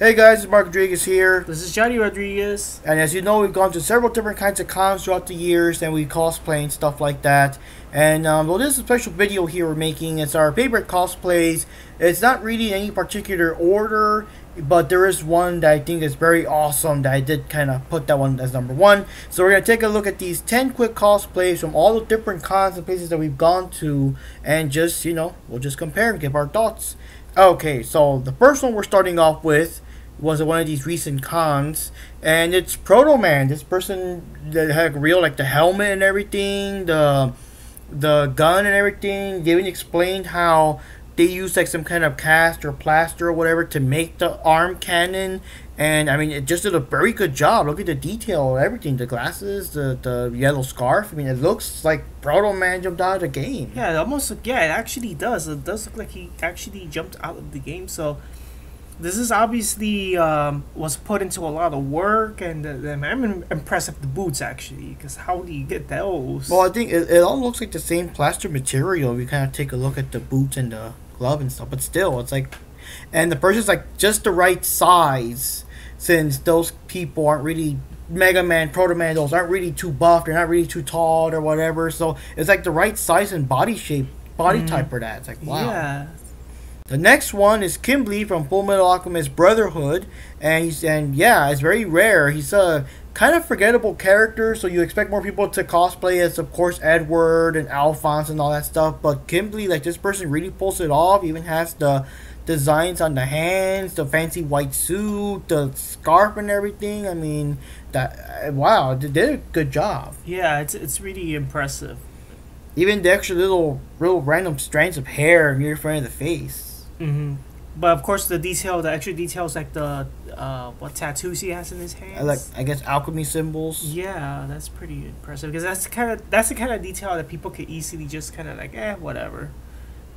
Hey guys, it's Mark Rodriguez here. This is Johnny Rodriguez. And as you know, we've gone to several different kinds of cons throughout the years, and we cosplay and stuff like that. And well, this is a special video here we're making. It's our favorite cosplays. It's not really in any particular order, but there is one that I think is very awesome that I did kind of put that one as number one. So we're going to take a look at these 10 quick cosplays from all the different cons and places that we've gone to, and just, you know, we'll just compare and give our thoughts. Okay, so the first one we're starting off with was one of these recent cons, and it's Protoman. This person that had real, like, the helmet and everything, the gun and everything. They even explained how they used like some kind of cast or plaster or whatever to make the arm cannon, and I mean, it just did a very good job. Look at the detail, everything, the glasses, the yellow scarf. I mean, it looks like Protoman jumped out of the game. Yeah, it almost, yeah, it actually does. It does look like he actually jumped out of the game. So this is obviously was put into a lot of work, and I'm impressed with the boots actually, because how do you get those? Well, I think it all looks like the same plaster material. We kind of take a look at the boots and the glove and stuff, but still, it's like, and the person's like just the right size, since those people aren't really Mega Man, Protoman, those aren't really too buff, they're not really too tall or whatever. So it's like the right size and body shape, body type for that. It's like, wow. Yeah. The next one is Kimberly from Fullmetal Alchemist Brotherhood, and yeah, it's very rare. He's a kind of forgettable character, so you expect more people to cosplay as, of course, Edward and Alphonse and all that stuff. But Kimberly, like, this person really pulls it off. Even has the designs on the hands, the fancy white suit, the scarf, and everything. I mean, that, wow, they did a good job. Yeah, it's really impressive. Even the extra little random strands of hair near the front of the face. But of course, the extra details, like the what tattoos he has in his hands. Like, I guess, alchemy symbols. Yeah, that's pretty impressive, because that's the kind of detail that people could easily just kind of like, whatever.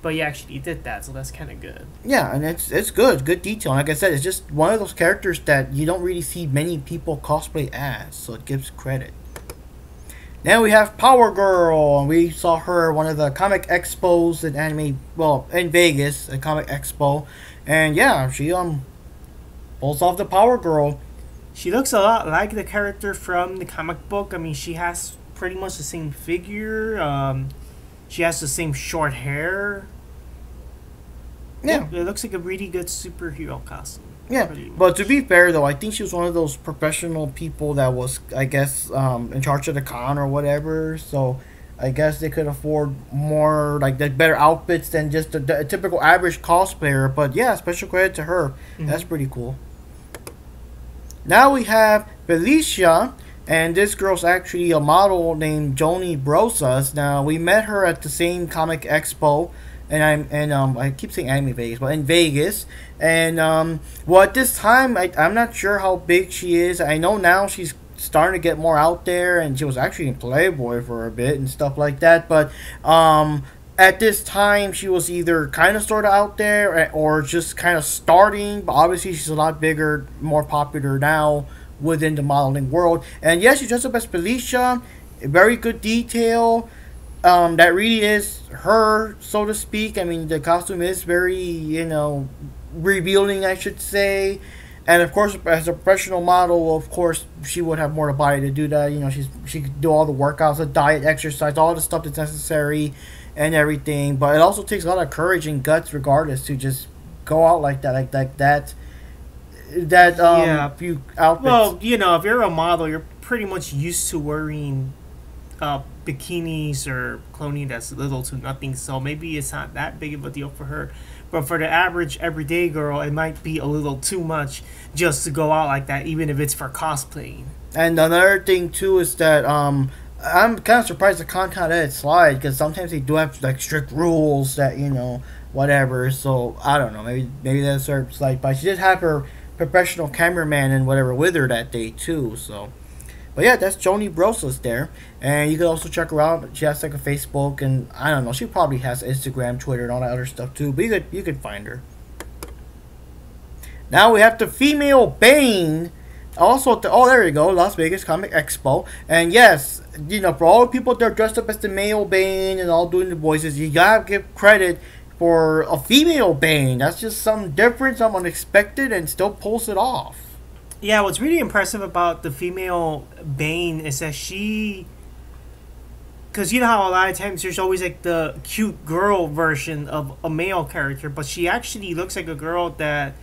But he actually did that, so that's kind of good. Yeah, and it's good detail. And like I said, it's just one of those characters that you don't really see many people cosplay as, so it gives credit. Then we have Power Girl, and we saw her at one of the comic expos in anime, well, in Vegas, a comic expo, and yeah, she pulls off the Power Girl. She looks a lot like the character from the comic book. I mean, she has pretty much the same figure. She has the same short hair. Yeah, it looks like a really good superhero costume. Yeah, but to be fair though, I think she was one of those professional people that was, I guess, in charge of the con or whatever. So I guess they could afford more, like, the better outfits than just a typical average cosplayer. But yeah, special credit to her. That's pretty cool. Now we have Felicia, and this girl's actually a model named Joni Brosas. Now, we met her at the same comic expo, and I keep saying anime Vegas, but in Vegas. And well, at this time, I'm not sure how big she is. I know now she's starting to get more out there, and she was actually in Playboy for a bit and stuff like that. But at this time, she was either kind of sort of out there or just kind of starting. But obviously, she's a lot bigger, more popular now within the modeling world. And yes, she dressed up as Felicia. Very good detail. That really is her, so to speak. I mean, the costume is very, you know, revealing, I should say. And of course, as a professional model, of course, she would have more body to do that. You know, she could do all the workouts, the diet, exercise, all the stuff that's necessary and everything. But it also takes a lot of courage and guts, regardless, to just go out like that, like that. Few outfits. Well, you know, if you're a model, you're pretty much used to wearing bikinis or clothing that's little to nothing, so maybe it's not that big of a deal for her. But for the average everyday girl, it might be a little too much just to go out like that, even if it's for cosplaying. And another thing too is that I'm kind of surprised the con kind of let it slide, because sometimes they do have like strict rules that, you know, whatever. So I don't know, maybe that's her slide. But she did have her professional cameraman and whatever with her that day too. So, but yeah, that's Joni Brosas there, and you can also check her out. She has like a Facebook, and I don't know, she probably has Instagram, Twitter, and all that other stuff too. But you could find her. Now we have the female Bane. Also, there you go, Las Vegas Comic Expo. And yes, you know, for all the people that are dressed up as the male Bane and all doing the voices, you gotta give credit for a female Bane. That's just something different, something unexpected, and still pulls it off. Yeah, what's really impressive about the female Bane is that she, because you know how a lot of times there's always like the cute girl version of a male character, but she actually looks like a girl that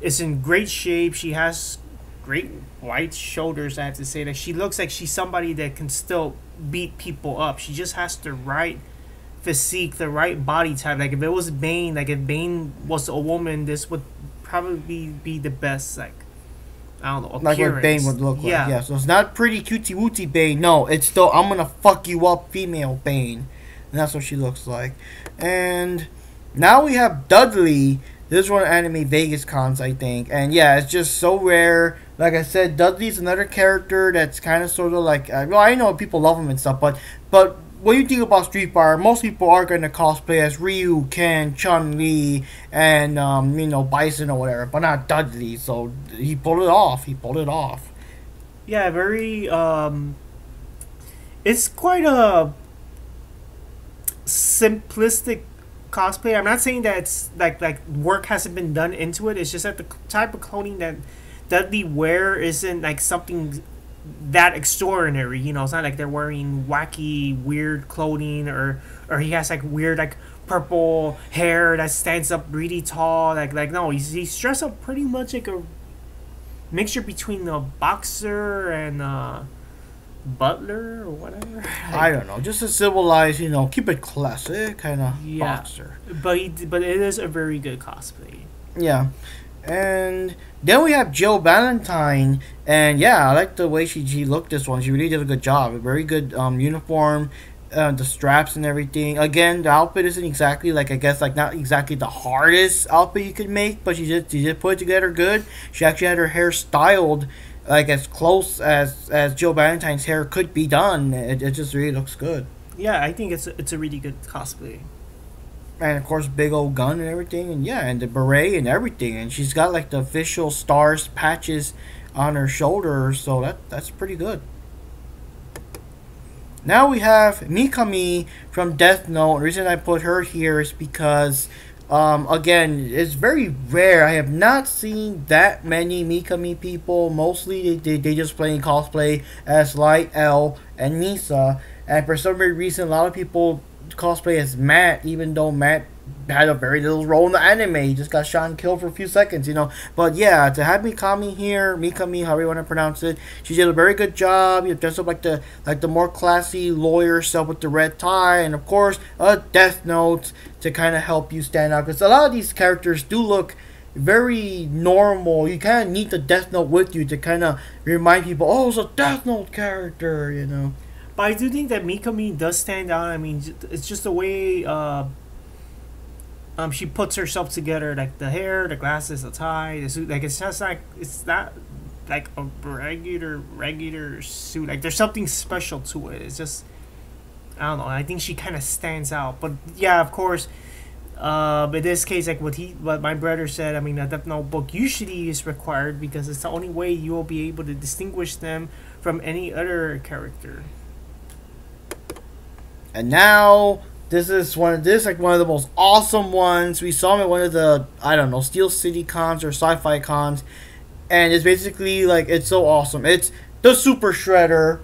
is in great shape. She has great wide shoulders, I have to say. That she looks like she's somebody that can still beat people up. She just has the right physique, the right body type. Like if it was Bane, like if Bane was a woman, this would probably be the best, like, I don't know, appearance. Like what Bane would look like. Yeah, so it's not pretty cutesy wootsy Bane. No, it's still I'm gonna fuck you up female Bane. And that's what she looks like. And now we have Dudley. This is one of Anime Vegas cons, I think. And yeah, it's just so rare. Like I said, Dudley's another character that's kind of sort of like, well, I know people love him and stuff, but when you think about Street Fighter, most people are going to cosplay as Ryu, Ken, Chun-Li, and, Bison or whatever, but not Dudley. So he pulled it off. Yeah, very, it's quite a simplistic cosplay. I'm not saying that it's like work hasn't been done into it. It's just that the type of clothing that Dudley wear isn't like something that extraordinary. It's not like they're wearing wacky, weird clothing, or he has like weird like purple hair that stands up really tall. Like no, he's dressed up pretty much like a mixture between a boxer and butler or whatever. I don't know, just a civilized, keep it classic kind of boxer. But it is a very good cosplay. Yeah. And then we have Jill Valentine, and yeah, I like the way she looked this one. She really did a good job. A very good uniform, the straps and everything. Again, the outfit isn't exactly like, I guess, like not exactly the hardest outfit you could make, but she did put it together good. She actually had her hair styled like as close as Jill Valentine's hair could be done. It just really looks good. Yeah, I think it's a really good cosplay. And of course, big old gun and everything, and yeah, and the beret and everything, and she's got like the official stars patches on her shoulders, so that's pretty good. Now we have Mika Me from Death Note. The reason I put her here is because, again, it's very rare. I have not seen that many Mika Me people. Mostly they just playing cosplay as Light, L, and Misa, and for some reason, a lot of people cosplay as Matt, even though Matt had a very little role in the anime. He just got shot and killed for a few seconds, But yeah, to have Mika Me here, Mika Me, however you want to pronounce it, she did a very good job. You dressed up like the more classy lawyer self with the red tie, and of course a Death Note to kind of help you stand out, because a lot of these characters do look very normal. You kind of need the Death Note with you to kind of remind people, oh, it's a Death Note character, But I do think that Mika Me does stand out. I mean, it's just the way she puts herself together, like the hair, the glasses, the tie, the suit. Like it's not like a regular suit. Like there's something special to it. It's just, I don't know. I think she kind of stands out. But yeah, of course, in this case, like what my brother said, I mean, a Death Note book usually is required because it's the only way you will be able to distinguish them from any other character. And now this is one of the most awesome ones. We saw him at one of the, I don't know, Steelcity Cons or Sci-Fi Cons, and it's basically like, it's so awesome. It's the Super Shredder,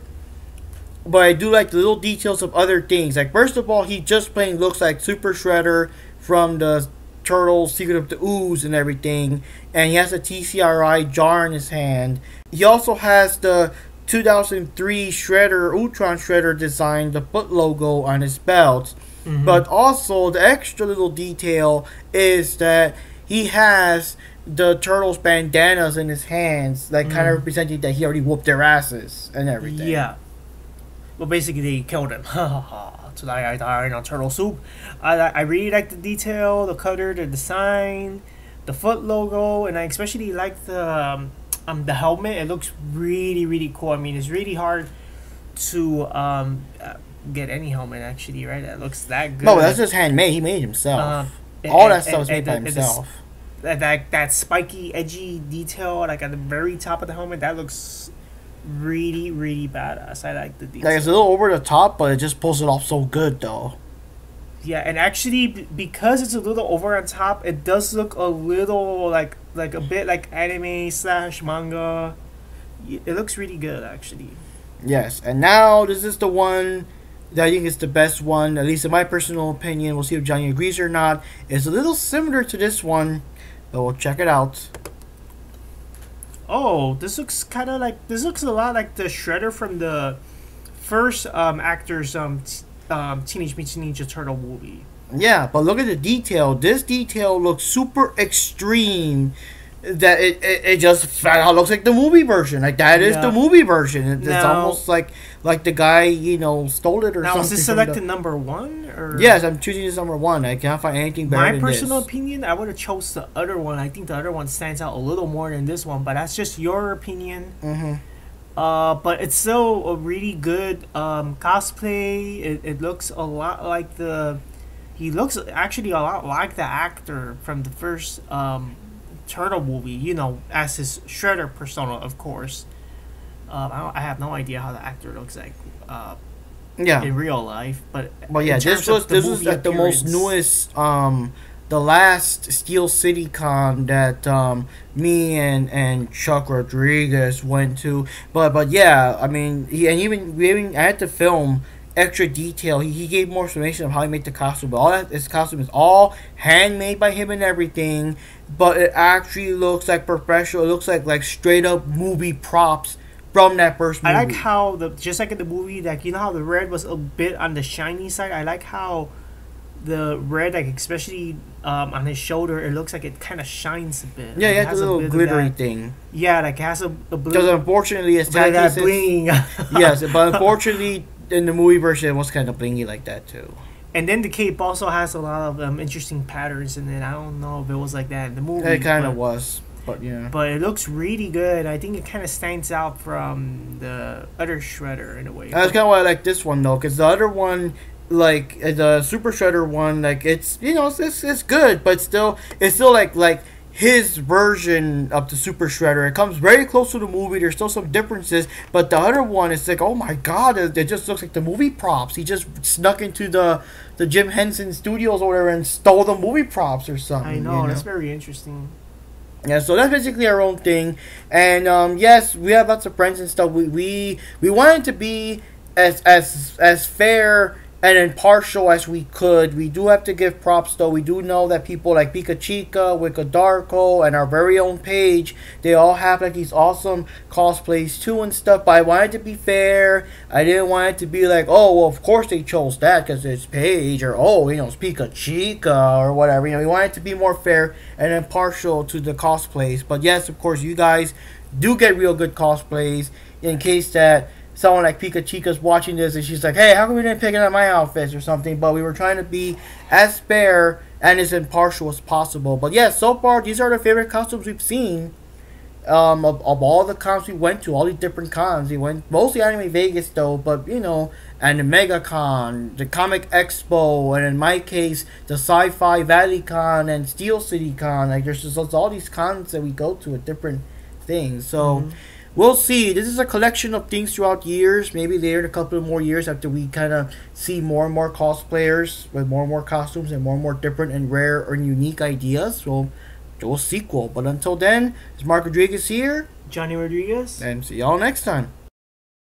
but I do like the little details of other things. Like first of all, he just plain looks like Super Shredder from the Turtles Secret of the Ooze and everything, and he has a TCRI jar in his hand. He also has the 2003 Shredder, Ultron Shredder design, the foot logo on his belt. Mm-hmm. But also, the extra little detail is that he has the Turtles bandanas in his hands, like kind of representing that he already whooped their asses and everything. Yeah. Well, basically, they killed him. Today I died on turtle soup. I really like the detail, the color, the design, the foot logo, and I especially like the helmet. It looks really, really cool. I mean, it's really hard to get any helmet, actually, right? That looks that good. No, that's just handmade. He made it himself. All that stuff is made by himself. That spiky, edgy detail, like at the very top of the helmet, that looks really, really badass. I like the detail. Like, it's a little over the top, but it just pulls it off so good, though. Yeah, and actually, because it's a little over on top, it does look a little like a bit like anime slash manga. It looks really good, actually. Yes, and now this is the one that I think is the best one, at least in my personal opinion. We'll see if Johnny agrees or not. It's a little similar to this one, but we'll check it out. Oh, this looks kind of like this looks a lot like the Shredder from the first actor's Teenage Mutant Ninja Turtle movie. Yeah, but look at the detail. This detail looks super extreme. That it just flat out looks like the movie version. Like that is the movie version. It's Now, almost like the guy stole it or now something. is this selected number one or? Yes, I'm choosing this number one. I can't find anything better My than personal this. opinion, I would have chose the other one. I think the other one stands out a little more than this one, but that's just your opinion. Mm-hmm. But it's still a really good cosplay. It looks a lot like he looks actually a lot like the actor from the first Turtle movie. You know, as his Shredder persona, of course. I have no idea how the actor looks like in real life, but yeah, this is like the most newest the last Steelcity Con that me and Chuck Rodriguez went to. But yeah, I mean, we even had to film extra detail. He gave more information of how he made the costume. But all that his costume is all handmade by him and everything. But it actually looks like professional. It looks like straight up movie props from that first movie. I like how just like in the movie, like you know how the red was a bit on the shiny side. I like how the red, like especially on his shoulder, it looks like it kind of shines a bit. Yeah, like, it has a little glittery thing. Yeah, like it has a blue. Because unfortunately, it's that bling. Yes, but unfortunately, in the movie version, it was kind of blingy like that too. And then the cape also has a lot of interesting patterns in it. I don't know if it was like that in the movie. It kind of was, but yeah. But it looks really good. I think it kind of stands out from the other Shredder in a way. That's kind of why I like this one though, because the other one, like the Super Shredder one, like it's it's good, but it's still like his version of the Super Shredder. It comes very close to the movie. There's still some differences, but the other one is like, oh my god, it just looks like the movie props. He just snuck into the Jim Henson Studios or whatever and stole the movie props or something. I know, that's very interesting. Yeah, so that's basically our own thing, and yes, we have lots of friends and stuff. We wanted to be as fair and impartial as we could. We do have to give props though. We do know that people like Pika Chica, Wicca Darko, and our very own page, they all have like these awesome cosplays too and stuff. But I wanted to be fair. I didn't want it to be like, oh well, of course they chose that because it's Paige, or oh it's Pika Chica or whatever. We wanted to be more fair and impartial to the cosplays. But yes, of course, you guys do get real good cosplays. In case that someone like Pika Chica's watching this and she's like, hey, how come we didn't pick it up my outfits or something? But we were trying to be as fair and as impartial as possible. But yeah, so far these are the favorite costumes we've seen of all the cons we went to, all these different cons. We went mostly Anime Vegas though, but and the Mega Con, the Comic Expo, and in my case the Sci-Fi Valley Con and Steelcity Con. Like there's just all these cons that we go to at different things. So we'll see. This is a collection of things throughout years. Maybe later in a couple of more years after we kind of see more and more cosplayers with more and more costumes and more different and rare or unique ideas. We'll do a sequel. But until then, it's Mark Rodriguez here. Johnny Rodriguez. And see y'all next time.